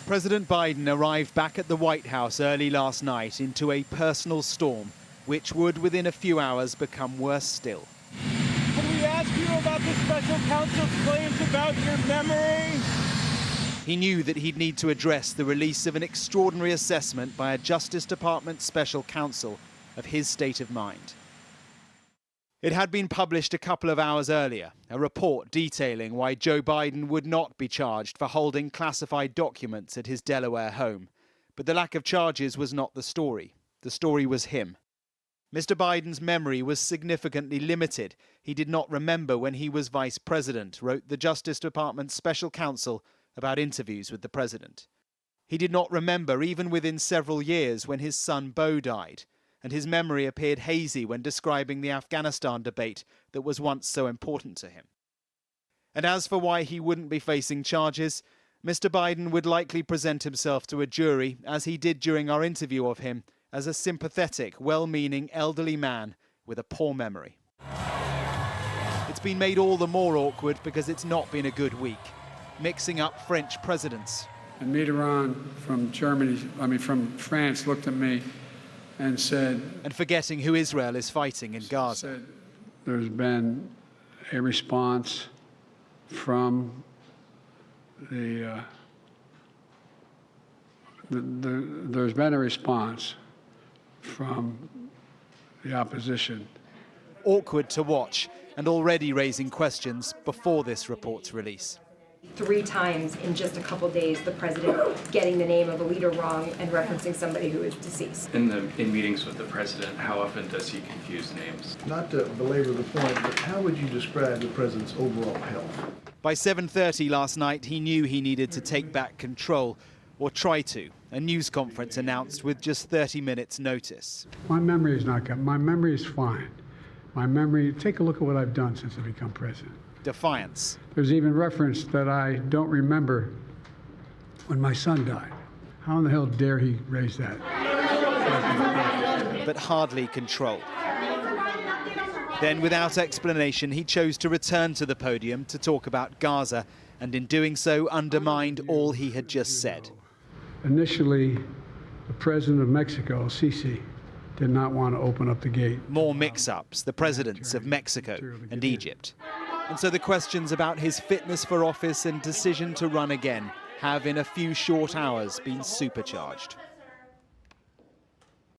President Biden arrived back at the White House early last night into a personal storm, which would within a few hours become worse still. Can we ask you about the special counsel's claims about your memory? He knew that he'd need to address the release of an extraordinary assessment by a Justice Department special counsel of his state of mind. It had been published a couple of hours earlier, a report detailing why Joe Biden would not be charged for holding classified documents at his Delaware home. But the lack of charges was not the story. The story was him. Mr. Biden's memory was significantly limited. He did not remember when he was vice president, wrote the Justice Department's special counsel about interviews with the president. He did not remember even within several years when his son Beau died, and his memory appeared hazy when describing the Afghanistan debate that was once so important to him. And as for why he wouldn't be facing charges, Mr. Biden would likely present himself to a jury, as he did during our interview of him, as a sympathetic, well-meaning elderly man with a poor memory. It's been made all the more awkward because it's not been a good week, mixing up French presidents. And Mitterrand from France looked at me and said... And forgetting who Israel is fighting in Gaza. Said, there's been a response from there's been a response from the opposition. Awkward to watch, and already raising questions before this report's release. 3 times in just a couple days, the president getting the name of a leader wrong and referencing somebody who is deceased. In meetings with the president, how often does he confuse names? Not to belabor the point, but how would you describe the president's overall health? By 7:30 last night, he knew he needed to take back control, or try to. A news conference announced with just 30 minutes notice. My memory is not good. My memory is fine. My memory, take a look at what I've done since I've become president. Defiance. There's even reference that I don't remember when my son died. How in the hell dare he raise that? But hardly control. Then, without explanation, he chose to return to the podium to talk about Gaza, and in doing so undermined all he had just said. Initially, the president of Mexico, Sisi, did not want to open up the gate. More mix-ups, the presidents of Mexico and Egypt. And so the questions about his fitness for office and decision to run again have in a few short hours been supercharged.